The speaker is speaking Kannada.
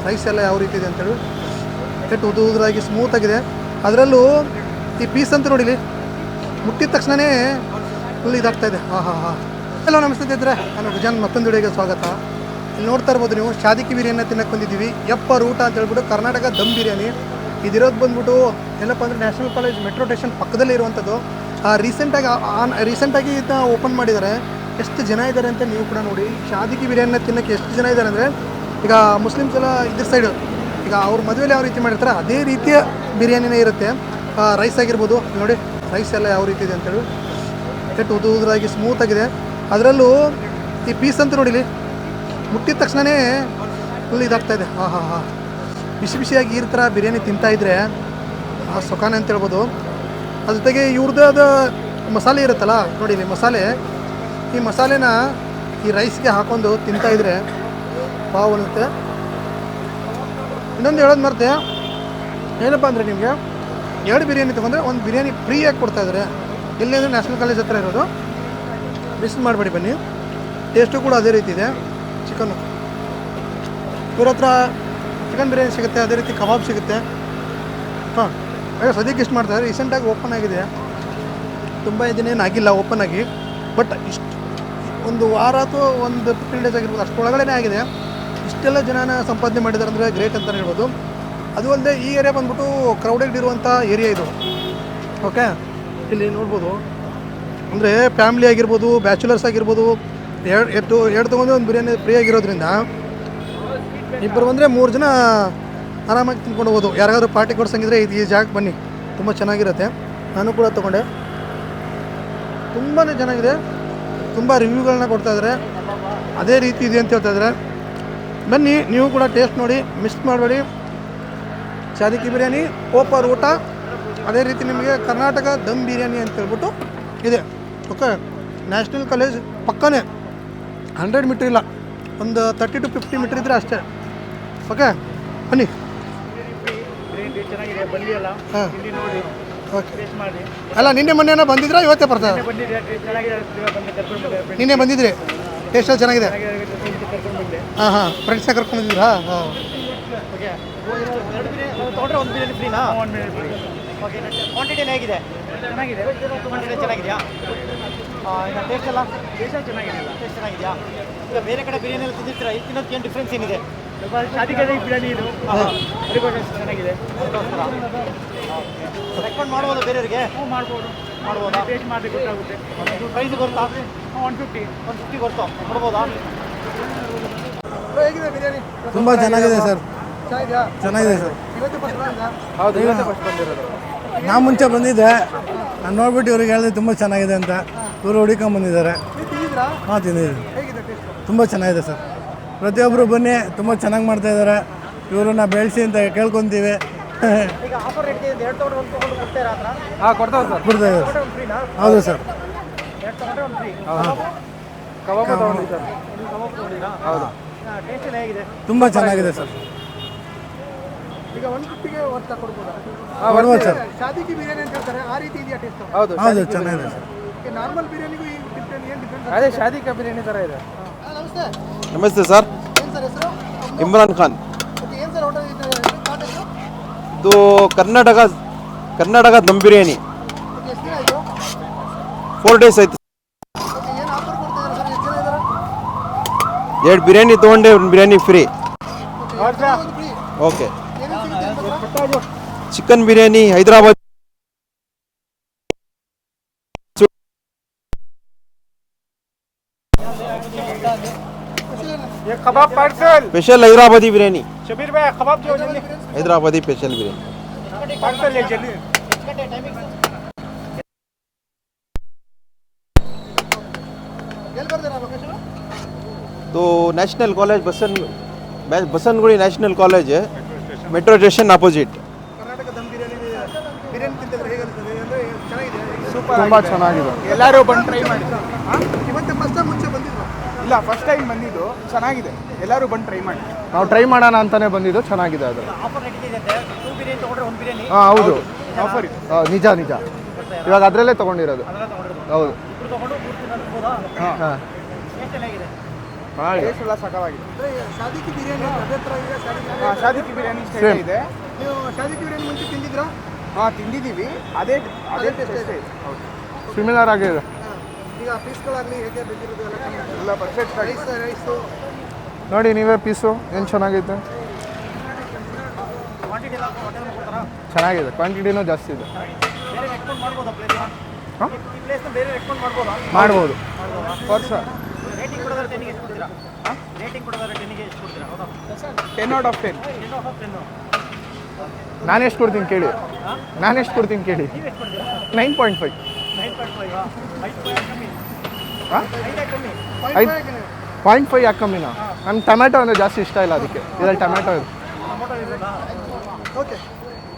ರೈಸ್ ಎಲ್ಲ ಯಾವ ರೀತಿ ಇದೆ ಅಂತೇಳಿ ಕೆಟ್ಟು ಉದುರಾಗಿ ಸ್ಮೂತಾಗಿದೆ. ಅದರಲ್ಲೂ ಈ ಪೀಸ್ ಅಂತ ನೋಡಿಲಿ, ಮುಟ್ಟಿದ ತಕ್ಷಣವೇ ಫುಲ್ ಇದಾಗ್ತಾಯಿದೆ. ಹಲೋ ನಮಸ್ತೆ ಇದ್ದರೆ, ನಾನು ಗುಜಾನ್ ಮತ್ತೊಂದು ವಿಡಿಯೋಗೆ ಸ್ವಾಗತ. ಇಲ್ಲಿ ನೋಡ್ತಾ ಇರ್ಬೋದು ನೀವು, ಶಾದಿಕಿ ಬಿರಿಯಾನಿ ತಿನ್ನಕ್ಕೆ ಬಂದಿದ್ದೀವಿ. ಎಪ್ಪರ್ ಊಟ ಅಂತ ಹೇಳ್ಬಿಟ್ಟು ಕರ್ನಾಟಕ ದಮ್ ಬಿರಿಯಾನಿ. ಇದಿರೋದು ಬಂದ್ಬಿಟ್ಟು ಎಲ್ಲಪ್ಪ ಅಂದರೆ ನ್ಯಾಷನಲ್ ಕಾಲೇಜ್ ಮೆಟ್ರೋ ಸ್ಟೇಷನ್ ಪಕ್ಕದಲ್ಲೇ ಇರುವಂಥದ್ದು. ರೀಸೆಂಟಾಗಿ ಇದನ್ನ ಓಪನ್ ಮಾಡಿದ್ದಾರೆ. ಎಷ್ಟು ಜನ ಇದ್ದಾರೆ ಅಂತ ನೀವು ಕೂಡ ನೋಡಿ. ಶಾದಿಕಿ ಬಿರಿಯಾನಿನ ತಿನ್ನೋಕ್ಕೆ ಎಷ್ಟು ಜನ ಇದ್ದಾರೆ ಅಂದರೆ, ಈಗ ಮುಸ್ಲಿಮ್ಸ್ ಎಲ್ಲ ಇದ್ರ ಸೈಡು ಈಗ ಅವ್ರ ಮದುವೆಯಲ್ಲಿ ಯಾವ ರೀತಿ ಮಾಡಿರ್ತಾರೆ ಅದೇ ರೀತಿಯ ಬಿರಿಯಾನಿನೇ ಇರುತ್ತೆ. ರೈಸ್ ಆಗಿರ್ಬೋದು ನೋಡಿ, ರೈಸ್ ಎಲ್ಲ ಯಾವ ರೀತಿ ಇದೆ ಅಂತೇಳಿ ಕೆಟ್ಟು ಉದುರಾಗಿ ಸ್ಮೂತಾಗಿದೆ. ಅದರಲ್ಲೂ ಈ ಪೀಸ್ ಅಂತ ನೋಡಿಲಿ, ಮುಟ್ಟಿದ ತಕ್ಷಣವೇ ಫುಲ್ ಇದಾಗ್ತಾಯಿದೆ. ಬಿಸಿ ಬಿಸಿಯಾಗಿ ಈ ಥರ ಬಿರಿಯಾನಿ ತಿಂತಾಯಿದ್ರೆ ಆ ಸೊಕಾನೆ ಅಂತ ಹೇಳ್ಬೋದು. ಅದ್ರ ಜೊತೆಗೆ ಇವ್ರದ್ದಾದ ಮಸಾಲೆ ಇರುತ್ತಲ್ಲ ನೋಡಿ, ಇಲ್ಲಿ ಮಸಾಲೆ, ಈ ಮಸಾಲೆನ ಈ ರೈಸ್ಗೆ ಹಾಕ್ಕೊಂಡು ತಿಂತಾಯಿದ್ರೆ ಪಾವ್ ಅನ್ನುತ್ತೆ. ಇನ್ನೊಂದು ಹೇಳೋದು ಮರ್ತೆ, ಏನಪ್ಪ ಅಂದರೆ ನಿಮಗೆ 2 ಬಿರಿಯಾನಿ ತೊಗೊಂಡ್ರೆ 1 ಬಿರಿಯಾನಿ ಫ್ರೀಯಾಗಿ ಕೊಡ್ತಾಯಿದ್ದಾರೆ. ಎಲ್ಲಿ ಅಂದರೆ ನ್ಯಾಷನಲ್ ಕಾಲೇಜ್ ಹತ್ರ ಇರೋದು. ಮಿಸ್ ಮಾಡಬೇಡಿ, ಬನ್ನಿ. ಟೇಸ್ಟು ಕೂಡ ಅದೇ ರೀತಿ ಇದೆ. ಚಿಕನ್ನು ಇವ್ರ ಹತ್ರ ಚಿಕನ್ ಬಿರಿಯಾನಿ ಸಿಗುತ್ತೆ, ಅದೇ ರೀತಿ ಕಬಾಬ್ ಸಿಗುತ್ತೆ. ಸದ್ಯಕ್ಕೆ ಇಷ್ಟು ಮಾಡ್ತಾರೆ. ರೀಸೆಂಟಾಗಿ ಓಪನ್ ಆಗಿದೆ, ತುಂಬ ದಿನೇನು ಆಗಿಲ್ಲ ಓಪನ್ ಆಗಿ. ಬಟ್ ಇಷ್ಟು ಒಂದು ವಾರ ಅಥವಾ ಒಂದು 15 ಡೇಸ್ ಆಗಿರ್ಬೋದು, ಅಷ್ಟೊಳಗಡೆ ಆಗಿದೆ. ಇಷ್ಟೆಲ್ಲ ಜನನ ಸಂಪಾದನೆ ಮಾಡಿದ್ದಾರೆ ಅಂದರೆ ಗ್ರೇಟ್ ಅಂತಲೇ ಹೇಳ್ಬೋದು. ಅದು ಅಲ್ಲದೆ ಈ ಏರಿಯಾ ಬಂದ್ಬಿಟ್ಟು ಕ್ರೌಡೆಡ್ ಇರುವಂಥ ಏರಿಯಾ ಇದು. ಓಕೆ, ಇಲ್ಲಿ ನೋಡ್ಬೋದು ಅಂದರೆ ಫ್ಯಾಮ್ಲಿ ಆಗಿರ್ಬೋದು, ಬ್ಯಾಚುಲರ್ಸ್ ಆಗಿರ್ಬೋದು, ಎರಡು ತೊಗೊಂಡು ಒಂದು ಬಿರಿಯಾನಿ ಫ್ರೀ ಆಗಿರೋದ್ರಿಂದ ಇಬ್ಬರು ಬಂದರೆ 3 ಜನ ಆರಾಮಾಗಿ ತಿನ್ಕೊಂಡು ಹೋಗ್ಬೋದು. ಯಾರಿಗಾದ್ರೂ ಪಾರ್ಟಿ ಕೊಡ್ಸಂಗಿದ್ರೆ ಈ ಜಾಗಕ್ಕೆ ಬನ್ನಿ, ತುಂಬ ಚೆನ್ನಾಗಿರುತ್ತೆ. ನಾನು ಕೂಡ ತೊಗೊಂಡೆ, ತುಂಬಾ ಚೆನ್ನಾಗಿದೆ. ತುಂಬ ರಿವ್ಯೂಗಳನ್ನ ಕೊಡ್ತಾಯಿದ್ದಾರೆ, ಅದೇ ರೀತಿ ಇದೆ ಅಂತ ಹೇಳ್ತಾಯಿದ್ದಾರೆ. ಬನ್ನಿ, ನೀವು ಕೂಡ ಟೇಸ್ಟ್ ನೋಡಿ, ಮಿಸ್ ಮಾಡಬೇಡಿ. ಶಾದಿಕಿ ಬಿರಿಯಾನಿ, ಓಪರ್ ಊಟ, ಅದೇ ರೀತಿ ನಿಮಗೆ ಕರ್ನಾಟಕ ದಮ್ ಬಿರಿಯಾನಿ ಅಂತ ಹೇಳ್ಬಿಟ್ಟು ಇದೆ. ಓಕೆ, ನ್ಯಾಷನಲ್ ಕಾಲೇಜ್ ಪಕ್ಕನೇ, 100 ಮೀಟ್ರ್ ಇಲ್ಲ, ಒಂದು 30 to 50 ಮೀಟ್ರ್ ಇದ್ದರೆ ಅಷ್ಟೇ. ಓಕೆ, ಬನ್ನಿ. ಹಾಂ, ಓಕೆ. ಅಲ್ಲ, ನಿನ್ನೆ ಮೊನ್ನೆ ಬಂದಿದ್ರಾ ಇವತ್ತೇ ಬರ್ತಾರೆ? ನಿನ್ನೆ ಬಂದಿದ್ರಿ, ಟೇಸ್ಟಲ್ಲಿ ಚೆನ್ನಾಗಿದೆ. ಹಾಂ, ಫ್ರೆಂಡ್ಸ್ನ ಕರ್ಕೊಂಡು ಬಂದಿದ್ರಾ? ಹಾಂ, ಕ್ವಾಂಟಿಟಿ ಹೇಗಿದೆ? ಚೆನ್ನಾಗಿದೆ. ಕ್ವಾಂಟಿಟಿ ಚೆನ್ನಾಗಿದೆಯಾ? ಟೇಸ್ಟ್ ಎಲ್ಲ ಚೆನ್ನಾಗಿದೆಯಾ? ಈಗ ಬೇರೆ ಕಡೆ ಬಿರಿಯಾನಿ ಎಲ್ಲ ತಿಂದಿರ್ತೀರಾ, ಇಲ್ಲಿ ತಿನ್ನೋದಕ್ಕೆ ಏನು ಡಿಫ್ರೆನ್ಸ್ ಏನಿದೆ? ಶಾದಿಗೆ ಬಿರಿಯಾನಿ ಇದು ಚೆನ್ನಾಗಿದೆ. ರೆಕಮೆಂಡ್ ಮಾಡ್ಬೋದು ಬೇರೆಯವರಿಗೆ? ಮಾಡ್ಬೋದಾ? ಟೇಸ್ಟ್ ಮಾಡಿ ಗೊತ್ತಾಗುತ್ತೆ. ಪ್ರೈಸ್ ಗೊತ್ತಾ? 150 ಗೊತ್ತು, ಕೊಡ್ಬೋದಾ? ಹೇಗಿದೆ ಬಿರಿಯಾನಿ? ತುಂಬ ಚೆನ್ನಾಗಿದೆ ಸರ್. ಚೆನ್ನಾಗಿದೆ ಸರ್. ಹೌದು, ಫಸ್ಟ್ ಬಂದಿರೋದು. ನಾ ಮುಂಚೆ ಬಂದಿದ್ದೆ, ನಾನು ನೋಡ್ಬಿಟ್ಟು ಇವ್ರಿಗೆ ಹೇಳಿದೆ ತುಂಬ ಚೆನ್ನಾಗಿದೆ ಅಂತ. ಇವರು ಹುಡುಕೊಂಬಂದಿದ್ದಾರೆ. ಹಾಂ, ತಿಂದಿದ್ದೀವಿ. ತುಂಬ ಚೆನ್ನಾಗಿದೆ ಸರ್. ಪ್ರತಿಯೊಬ್ಬರು ಬನ್ನಿ, ತುಂಬ ಚೆನ್ನಾಗಿ ಮಾಡ್ತಾಯಿದ್ದಾರೆ. ಇವ್ರನ್ನ ಬೆಳೆಸಿ ಅಂತ ಕೇಳ್ಕೊತೀವಿ. ಕೊಡ್ತಾಯಿದ್ದಾರೆ. ಹೌದು ಸರ್. ತುಂಬ ಚೆನ್ನಾಗಿದೆ ಸರ್. ಈಗ 150ಗೆ ವರ್ತ ಕೊಡ್ಬೋದಾ? ಕೊಡ್ಬೋದು ಸರ್. ಶಾದಿಕಿ ಬಿರಿಯಾನಿ ಅಂತ ಹೇಳ್ತಾರೆ, ಆ ರೀತಿ ಇದೆಯಾ ಟೇಸ್ಟ್? ಹೌದು, ಚೆನ್ನಾಗಿದೆ ಸರ್. ನಾರ್ಮಲ್ ಬಿರಿಯಾನಿಗೂ ಈ ಡಿಫ್ರೆಂಟ್ ಏನು ಡಿಫ್ರೆನ್ಸ್? ಅದೇ ಶಾದಿಕಾ ಬಿರಿಯಾನಿ ಥರ ಇದೆ. ನಮಸ್ತೆ. ನಮಸ್ತೆ ಸರ್. ಏನು ಸರ್ ಹೆಸರು? ಇಮ್ರಾನ್ ಖಾನ್. ಓಕೆ, ಏನು ಸರ್ ಹೋಟೆಲ್ ಇದು? ಇದು ಕರ್ನಾಟಕ ದಮ್ ಬಿರಿಯಾನಿ. ಓಕೆ, ಎಷ್ಟು ದಿನ ಆಯಿತು? 4 ಡೇಸ್ ಆಯ್ತು. ಓಕೆ, ಏನು ಆಫರ್ ಕೊಡ್ತಿದ್ದಾರೆ ಸರ್? ಎಷ್ಟು ಜನ ಇದ್ದಾರೆ? 2 ಬಿರಿಯಾನಿ ತೊಗೊಂಡೆ, 1 ಬಿರಿಯಾನಿ ಫ್ರೀ. ಒಂದು ಫ್ರೀ. ಓಕೆ. ಏನೇನು ಸಿಗುತ್ತೆ ನಿಮ್ಮ ಹತ್ರ? ಚಿಕನ್ ಬಿರಿಯಾನಿ, ಹೈದರಾಬಾದ್ ये कबाब पार्सल स्पेशल हैदराबादी बिरयानी. शबीर भाई कबाब जो जल्दी हैदराबादी स्पेशल बिरयानी पार्सल ले जल्दी. ಎಲ್ಲಿ ಬರ್ತೀರಾ ಲೊಕೇಶನ್? तो नेशनल कॉलेज बसनगुड़ी नेशनल कॉलेज है, metro station opposite. Karnataka dum biryani ತಿಂತಿದ್ರೆ ಹೇಗೆ ಅನಿಸ್ತದೆ? ಅಂದರೆ ಚೆನ್ನಾಗಿದೆ? ಸೂಪರ್, ತುಂಬ ಚೆನ್ನಾಗಿದೆ. ಎಲ್ಲರೂ ಬಂದು ಟ್ರೈ ಮಾಡಿ. ಇವತ್ತು ಫಸ್ಟ್ ಟೈಮ್ ಮುಂಚೆ ಬಂದಿದ್ರು? ಇಲ್ಲ, ಫಸ್ಟ್ ಟೈಮ್ ಬಂದಿದ್ದು, ಚೆನ್ನಾಗಿದೆ. ಎಲ್ಲರೂ ಬಂದು ಟ್ರೈ ಮಾಡಿ. ನಾವು ಟ್ರೈ ಮಾಡೋಣ ಅಂತಲೇ ಬಂದಿದ್ದು, ಚೆನ್ನಾಗಿದೆ ಅದು. ಆಫರ್ ರೇಟ್ ಇದೆ. 2 ಬಿರಿಯಾನಿ ತೊಗೊಂಡ್ರೆ 1 ಬಿರಿಯಾನಿ. ಹಾಂ, ಹೌದು. ಆಫರ್ ಇದೆ. ನಿಜ. ಇವಾಗ ಅದರಲ್ಲೇ ತೊಗೊಂಡಿರೋದು. ಹೌದು. ಇಬ್ರು ತೊಗೊಂಡು 3 ತಿನ್ನೋದು. ಹಾಂ, ಎಷ್ಟು ಚೆನ್ನಾಗಿದೆ? ಟೇಸ್ಟ್ ಎಲ್ಲ ಸಕವಾಗಿದೆ. ಶಾದಿಕಿ ಬಿರಿಯಾನಿ ಅದೇ ಥರ ಇದೆ ಶಾದಿಕಿ ಬಿರಿಯಾನಿ ಸ್ಟೈಲ್ ಇದೆ. ನೀವು ಶಾದಿಕಿ ಬಿರಿಯಾನಿ ಮುಂಚೆ ತಿಂದಿದ್ರಾ? ತಿಂದಿದ್ದೀವಿ. ಅದೇ ಟೇಸ್ಟ್ ಇದೆ. ಹೌದು, ಸಿಮಿಲರ್ ಆಗಿದೆ. ಈಗ ಪೀಸ್ಗಳಾಗಲಿ ಹೇಗೆ ಬೇಕಿರೋದು ಎಲ್ಲ ಪರ್ಫೆಕ್ಟ್ ಆಗಿ. ರೈಸು ನೋಡಿ ನೀವೇ ಪೀಸು ಏನು ಚೆನ್ನಾಗೈತೆ. ಕ್ವಾಂಟಿಟಿ ಎಲ್ಲ ಹೋಟೆಲ್ ಕೊಡ್ತಾರಾ? ಚೆನ್ನಾಗಿದೆ, ಕ್ವಾಂಟಿಟಿನೂ ಜಾಸ್ತಿ ಇದೆ. ಬೇರೆ ಎಕ್ಸ್ಪೋರ್ಟ್ ಮಾಡ್ಬೋದಾ ಪ್ಲೇಸ್? ಹಾಂ, ಈ ಪ್ಲೇಸ್ನ ಬೇರೆ ಎಕ್ಸ್ಪೋರ್ಟ್ ಮಾಡ್ಬೋದಾ? ಮಾಡ್ಬೋದು. For sure. ರೇಟಿಂಗ್ ಕೊಡೋದಾದ್ರೆ 10ಗೆ ಎಷ್ಟು ಕೊಡ್ತೀರಾ? ರೇಟಿಂಗ್ ಕೊಡೋದಾದ್ರೆ 10ಗೆ ಎಷ್ಟು ಕೊಡ್ತೀರಾ? ಹೌದಾ? 10 out of 10. 10 out of 10. ನಾನು ಎಷ್ಟು ಕೊಡ್ತೀನಿ ಕೇಳಿ, ನಾನು ಎಷ್ಟು ಕೊಡ್ತೀನಿ ಕೇಳಿ. ನೀವು ಎಷ್ಟು ಕೊಡ್ತೀರಾ? 9.5. 9.5. 5 ಕಮ್ಮಿ. ಹಾಂ, 5 ಕಮ್ಮಿ. 5.5 ಯಾಕೆ ಕಮ್ಮಿನಾ? ನಮ್ಗೆ ಟೊಮ್ಯಾಟೊ ಅಂದರೆ ಜಾಸ್ತಿ ಇಷ್ಟ ಇಲ್ಲ, ಅದಕ್ಕೆ ಇದರಲ್ಲಿ ಟೊಮ್ಯಾಟೊ ಇದೆ. ಟೊಮೊಟೊ ಇರೋದಾ? ಓಕೆ